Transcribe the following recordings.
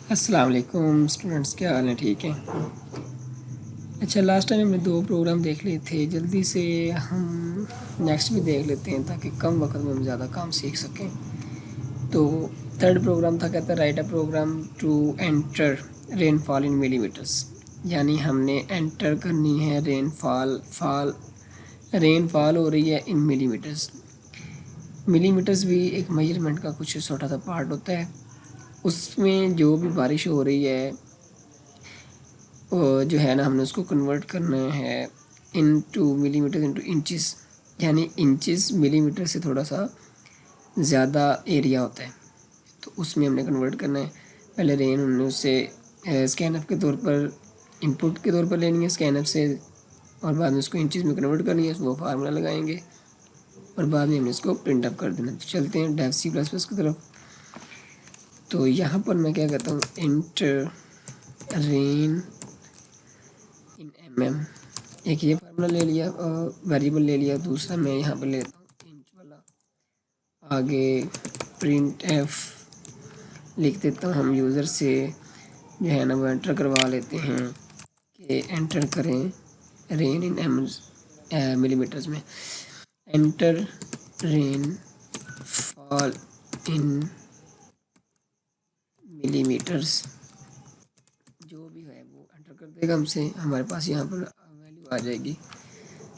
अस्सलाम वालेकुम स्टूडेंट्स, क्या हाल है? ठीक है। अच्छा, लास्ट टाइम हमने 2 प्रोग्राम देख लिए थे। जल्दी से हम नेक्स्ट भी देख लेते हैं ताकि कम वक्त में हम ज़्यादा काम सीख सकें। तो थर्ड प्रोग्राम था, कहता है write a program to enter rainfall in millimetres. यानी हमने एंटर करनी है रेनफॉल हो रही है इन मिलीमीटर्स। मिलीमीटर्स भी एक मेजरमेंट का कुछ छोटा सा पार्ट होता है। उसमें जो भी बारिश हो रही है जो है ना, हमने उसको कन्वर्ट करना है इनटू मिलीमीटर इनटू इंचेस। यानी इंचेस मिलीमीटर से थोड़ा सा ज़्यादा एरिया होता है, तो उसमें हमने कन्वर्ट करना है। पहले रेन हमने उससे स्कैनअप के तौर पर, इनपुट के तौर पर लेनी है स्कैनअप से, और बाद में उसको इंचेस में कन्वर्ट करनी है। वो फार्मूला लगाएंगे और बाद में हमने इसको प्रिंट अप कर देना। तो चलते हैं डेव सी प्लस प्लस की तरफ। तो यहाँ पर मैं क्या कहता हूँ, इंटर रेन इन एम। एक ये फार्मूला ले लिया, वेरिएबल ले लिया। दूसरा मैं यहाँ पर लेता हूँ इंच वाला। आगे प्रिंट एफ लिख देता हूँ। हम यूज़र से जो है ना वो एंटर करवा लेते हैं कि एंटर करें रेन इन एम मिलीमीटर्स में। Enter rain fall in millimetres. जो भी है वो एंटर कर देगा हमसे, हमारे पास यहाँ पर वैल्यू आ जाएगी।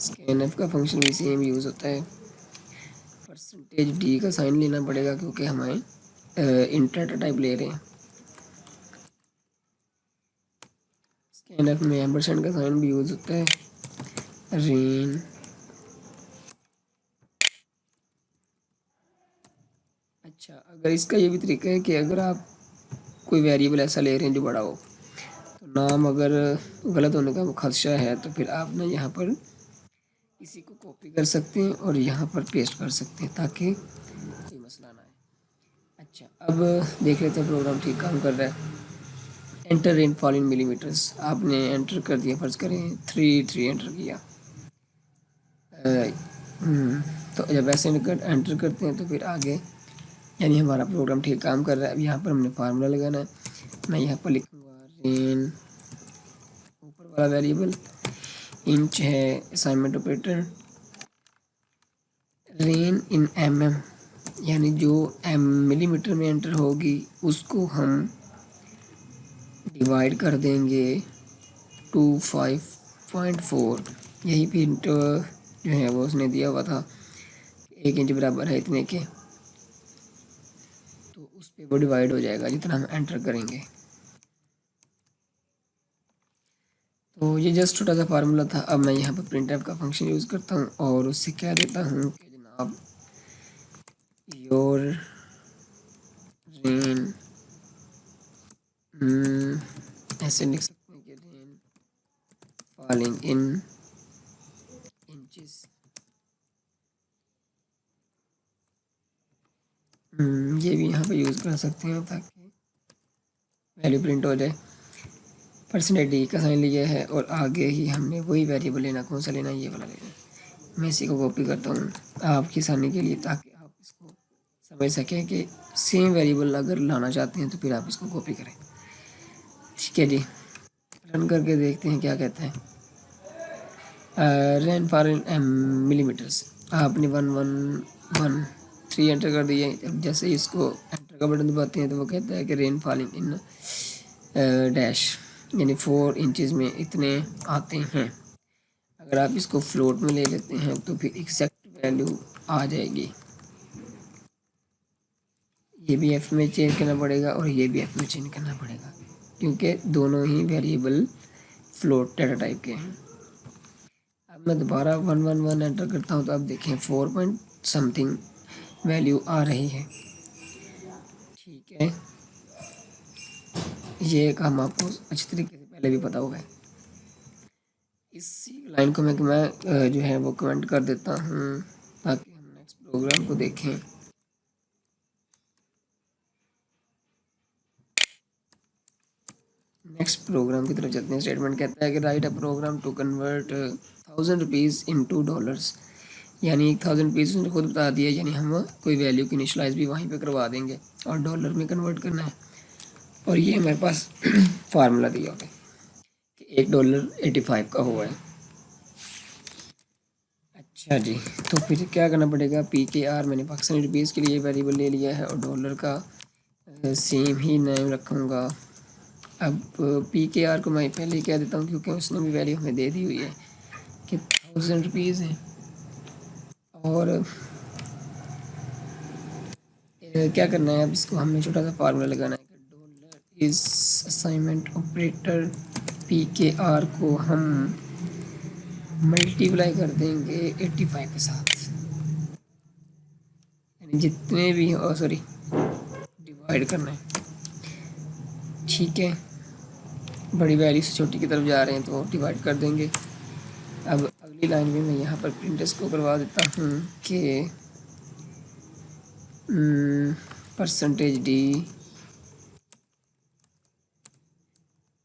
स्कैनएफ का फंक्शन भी सेम यूज़ होता है। परसेंटेज डी का साइन लेना पड़ेगा क्योंकि हमें इंटर टाइप ले रहे हैं। स्कैनएफ में एम्परसेंड का साइन भी यूज़ होता है। रेन अच्छा, अगर इसका ये भी तरीका है कि अगर आप कोई वेरिएबल ऐसा ले रहे हैं जो बड़ा हो, तो नाम अगर गलत होने का खदशा है तो फिर आप ना यहाँ पर इसी को कॉपी कर सकते हैं और यहाँ पर पेस्ट कर सकते हैं ताकि कोई मसला ना आए। अच्छा, अब देख लेते हैं प्रोग्राम ठीक काम कर रहा है। एंटर रेनफॉल इन मिलीमीटर्स आपने एंटर कर दिया, फर्ज करें 3 एंटर किया। तो जब ऐसे एंटर करते हैं तो फिर आगे यानी हमारा प्रोग्राम ठीक काम कर रहा है। अब यहाँ पर हमने फार्मूला लगाना है। मैं यहाँ पर लिखूँगा रेन, ऊपर वाला वेरिएबल इंच है, assignment operator rain in M यानी जो एम मिलीमीटर में एंटर होगी उसको हम डिवाइड कर देंगे 25.4। यही प्रिंट जो है वो उसने दिया हुआ था, 1 इंच बराबर है इतने के, तो उस पर वो डिवाइड हो जाएगा जितना हम एंटर करेंगे। तो ये जस्ट छोटा सा फार्मूला था। अब मैं यहाँ पर प्रिंट का फंक्शन यूज़ करता हूँ और उससे कह देता हूँ कि जनाब योर रेन, ऐसे लिख सकते हैं कि रेन फॉलिंग इन इंचेस। ये भी यहाँ पे यूज़ कर सकते हैं ताकि वैल्यू प्रिंट हो जाए। परसेंटेज डी का साइन लिया है और आगे ही हमने वही वेरिएबल लेना, कौन सा लेना, ये वाला लेना। मैं इसी को कॉपी करता हूँ आपकी आसानी के लिए ताकि आप इसको समझ सकें कि सेम वेरिएबल अगर लाना चाहते हैं तो फिर आप इसको कॉपी करें। ठीक है जी, रन करके देखते हैं क्या कहता है। रेन फॉल इन मिलीमीटर्स आपने 1 1 1 3 एंटर कर दिए। अब जैसे ही इसको एंटर का बटन दबाते हैं तो वो कहता है कि रेन फॉलिंग इन डैश यानी 4 इंचज़ में इतने आते हैं। अगर आप इसको फ्लोट में ले लेते हैं तो फिर एग्जैक्ट वैल्यू आ जाएगी। ये भी एफ में चेंज करना पड़ेगा और ये भी एफ में चेंज करना पड़ेगा क्योंकि दोनों ही वेरिएबल फ्लोट डाटा टाइप के हैं। अब मैं दोबारा 1 1 1 एंटर करता हूँ तो अब देखें 4 पॉइंट समथिंग वैल्यू आ रही है। ठीक है, ये काम आपको अच्छी तरीके से पहले भी पता होगा। इसी लाइन को मैं जो है वो कमेंट कर देता हूँ ताकि हम नेक्स्ट प्रोग्राम को देखें। नेक्स्ट प्रोग्राम की तरफ चलते हैं। स्टेटमेंट कहता है कि write a program to convert 1000 rupees into dollars. यानी 1000 रुपीज़ उसने खुद बता दिया, यानी हम कोई वैल्यू की इनिशलाइज भी वहीं पे करवा देंगे और डॉलर में कन्वर्ट करना है। और ये हमारे पास फार्मूला दिया हुआ है कि $1.85 का हुआ है। अच्छा जी, तो फिर क्या करना पड़ेगा, PKR मैंने पाकिस्तानी रुपीज़ के लिए वेरिएबल ले लिया है और डॉलर का सेम ही नेम रखूँगा। अब PKR को मैं पहले ही कह देता हूँ क्योंकि उसने भी वैल्यू हमें दे दी हुई है कि 1000 रुपीज़ है। और क्या करना है, अब इसको हमने छोटा सा फार्मूला लगाना है कि dollar is assignment operator PKR को हम मल्टीप्लाई कर देंगे 85 के साथ, यानी जितने भी सॉरी डिवाइड करना है। ठीक है, बड़ी वैल्यू से छोटी की तरफ जा रहे हैं तो डिवाइड कर देंगे। अब अगली लाइन में मैं यहाँ पर प्रिंटर्स को करवा देता हूँ कि %d,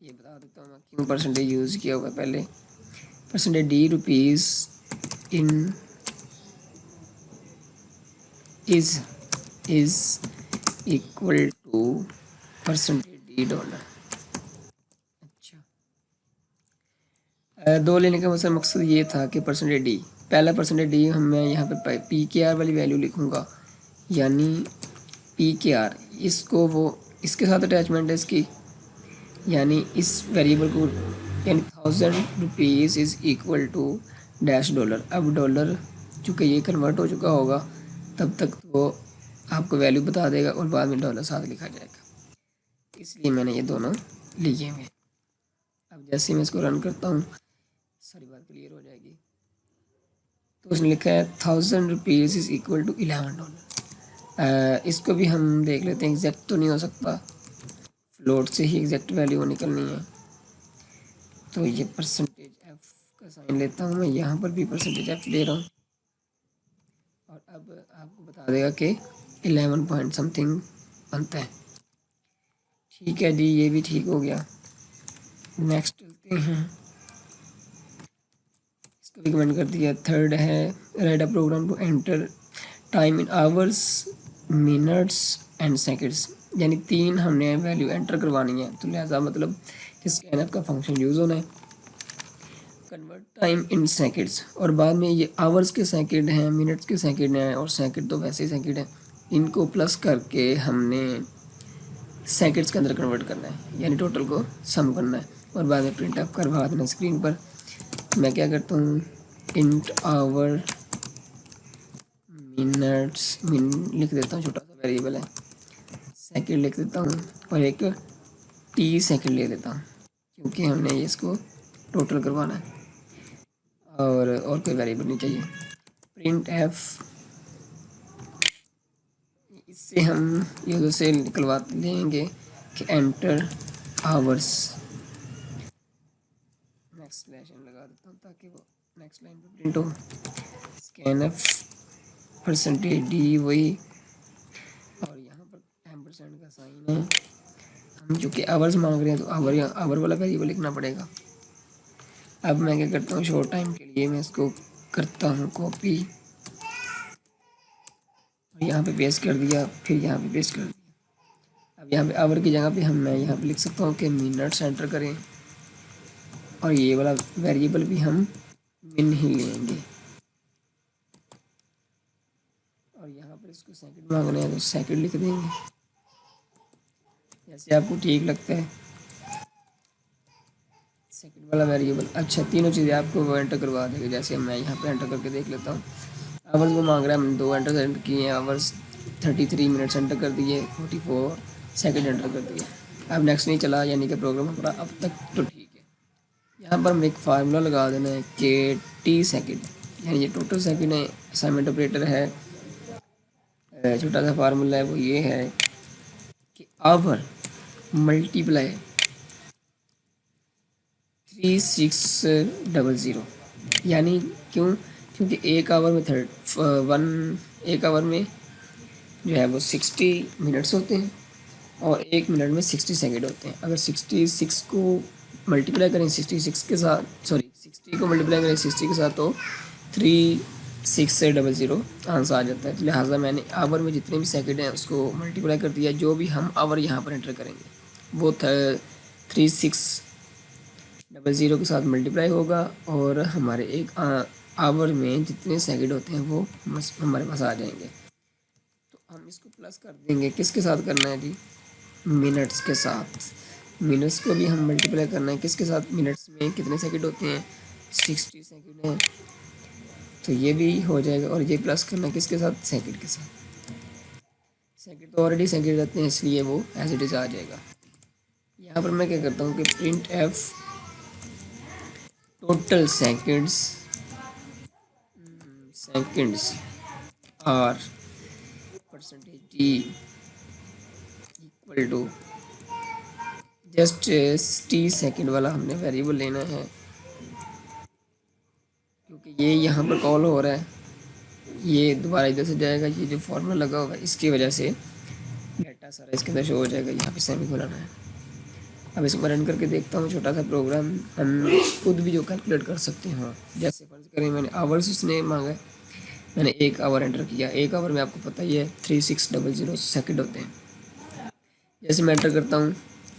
ये बता देता हूँ मैं क्यों परसेंटेज यूज़ किया हुआ है पहले। %d rupees in is equal to %d dollar. अच्छा, दो लेने का मकसद ये था कि %d, पहला %d हम मैं यहाँ पे PKR वाली वैल्यू लिखूँगा, यानी PKR इसको वो इसके साथ अटैचमेंट है इसकी, यानी इस वेरिएबल को, यानी 1000 रुपीज़ इज़ इक्वल टू $। अब डॉलर चूँकि ये कन्वर्ट हो चुका होगा तब तक वो आपको वैल्यू बता देगा और बाद में डॉलर साथ लिखा जाएगा, इसलिए मैंने ये दोनों लिए हुए। अब जैसे मैं इसको रन करता हूँ सारी बात क्लियर हो जाएगी। तो उसने लिखा है 1000 रुपीज़ इज़ इक्वल टू $11। इसको भी हम देख लेते हैं, एग्जैक्ट तो नहीं हो सकता, फ्लोट से ही एग्जैक्ट वैल्यू निकलनी है। तो ये %f का साइन लेता हूँ मैं, यहाँ पर भी %f ले रहा हूँ और अब आपको बता देगा कि 11 पॉइंट समथिंग बनता है। ठीक है जी, ये भी ठीक हो गया। नेक्स्ट चलते हैं, इसको भी कमेंट कर दिया। थर्ड है write a program to enter time in hours, minutes and seconds, यानी 3 हमने वैल्यू एंटर करवानी है, तो लिहाजा मतलब स्कैनर का फंक्शन यूज़ होना है। कन्वर्ट टाइम इन सेकंड्स, और बाद में ये आवर्स के सेकंड हैं, मिनट्स के सेकंड हैं और सेकंड तो वैसे ही सेकंड है, इनको प्लस करके हमने सेकंड्स के अंदर कन्वर्ट करना है, यानी टोटल को सम करना है और बाद में प्रिंट अप करवा देना स्क्रीन पर। मैं क्या करता हूँ, इंट आवर मिनट्स लिख देता हूँ, छोटा सा वेरिएबल है, सेकंड लिख देता हूँ और एक t सेकंड ले देता हूँ क्योंकि हमने इसको टोटल करवाना है और कोई वेरिएबल नहीं चाहिए। प्रिंट एफ, इससे हम यूज़र से निकलवा लेंगे कि enter hours, next slash N लगा देता हूँ ताकि वो नेक्स्ट लाइन पे प्रिंट हो। स्कैनफ %d वही, और यहाँ पर एम्परसेंड का साइन है, हम चूँकि आवर्स मांग रहे हैं तो आवर वाला वेरिएबल लिखना पड़ेगा। अब मैं क्या करता हूँ, शॉर्ट टाइम के लिए मैं इसको करता हूँ कॉपी, यहाँ पे पेस्ट कर दिया, फिर यहाँ पे पेस्ट कर दिया। अब यहाँ पे आवर की जगह पे मैं यहाँ पे लिख सकता हूँ कि मिनट्स एंटर करें और ये वाला वेरिएबल भी हम मिन ही लेंगे और यहाँ पर इसको सेकंड मांगना है तो सेकंड लिख देंगे, जैसे आपको ठीक लगता है सेकंड वाला वेरिएबल। अच्छा, तीनों चीज़ें आपको वो एंटर करवा देगा, जैसे मैं यहाँ पे एंटर करके देख लेता हूँ। आवर्स वो मांग रहा है, हमने 2 एंटर किए हैं, आवर्स 33 मिनट्स एंटर कर दिए, 44 सेकंड एंटर कर दिए। अब नेक्स्ट नहीं चला, यानी कि प्रोग्राम हमारा अब तक तो ठीक है। यहाँ पर हम एक फार्मूला लगा देना है कि t सेकंड, यानी ये टोटल सेकंड है, असाइनमेंट ऑपरेटर है, छोटा सा फार्मूला है वो ये है कि आवर मल्टीप्लाई 3600, यानी क्योंकि एक आवर में एक आवर में जो है वो 60 मिनट्स होते हैं और 1 मिनट में 60 सेकंड होते हैं। अगर 66 को मल्टीप्लाई करें 66 के साथ, सॉरी 60 को मल्टीप्लाई करें 60 के साथ तो 3600 आंसर आ जाता है। तो लिहाजा मैंने आवर में जितने भी सेकंड हैं उसको मल्टीप्लाई कर दिया, जो भी हम आवर यहाँ पर एंटर करेंगे। वो 3600 के साथ मल्टीप्लाई होगा और हमारे एक आवर में जितने सेकंड होते हैं वो हमारे पास आ जाएंगे। तो हम इसको प्लस कर देंगे, किसके साथ करना है जी, मिनट्स के साथ। मिनट्स को भी हम मल्टीप्लाई करना है किसके साथ, मिनट्स में कितने सेकंड होते हैं, 60 सेकंड है, तो ये भी हो जाएगा। और ये प्लस करना है किसके साथ, सेकंड के साथ। सेकंड तो ऑलरेडी सेकंड रहते हैं इसलिए वो एज इट इज़ आ जाएगा। यहाँ पर मैं क्या करता हूँ कि print F total seconds are percentage D equal to just T second वाला हमने वेरिएबल लेना है, क्योंकि ये यहाँ पर कॉल हो रहा है, ये दोबारा इधर से जाएगा, ये जो फॉर्मूला लगा होगा इसकी वजह से डाटा सारा इसके अंदर शो हो जाएगा। यहाँ पे सेमीकोलन है। अब इसको रन करके देखता हूँ, छोटा सा प्रोग्राम हम खुद भी जो कैलकुलेट कर सकते हैं। जैसे फर्ज करें मैंने आवर्स उसने मांगा है, मैंने 1 आवर एंटर किया। 1 आवर में आपको पता ही है 3600 सेकंड होते हैं। जैसे मैं एंटर करता हूँ,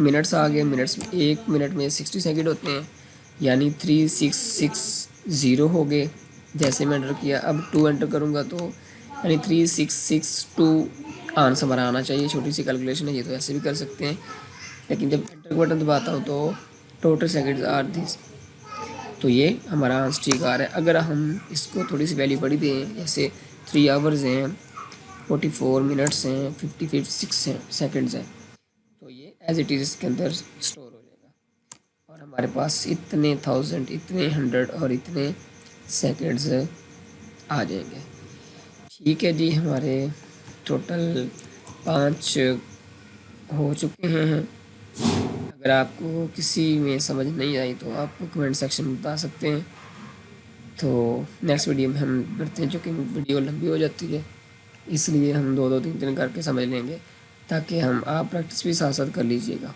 मिनट्स आ गए, मिनट्स में 1 मिनट में 60 सेकंड होते हैं, यानी 3660 हो गए। जैसे मैं एंटर किया, अब 2 एंटर करूँगा तो यानी 3662 आंसर हमारा आना चाहिए। छोटी सी कैलकुलेशन है, ये तो ऐसे भी कर सकते हैं, लेकिन जब एंटर बटन दबाता हूँ तो टोटल सेकंड्स आर दिस, तो ये हमारा आंसर ठीक आ रहा है। अगर हम इसको थोड़ी सी वैल्यू बढ़ी दें, जैसे 3 आवर्स हैं, 44 मिनट्स हैं, 56 सेकंड्स हैं, तो ये एज इट इज़ इसके अंदर स्टोर हो जाएगा और हमारे पास इतने 1000, इतने 100 और इतने सेकंड्स आ जाएंगे। ठीक है जी, हमारे टोटल 5 हो चुके हैं। अगर आपको किसी में समझ नहीं आई तो आप कमेंट सेक्शन में बता सकते हैं। तो नेक्स्ट वीडियो में हम करते हैं, जो कि वीडियो लंबी हो जाती है, इसलिए हम 2-2 3-3 करके समझ लेंगे, ताकि आप प्रैक्टिस भी साथ साथ कर लीजिएगा।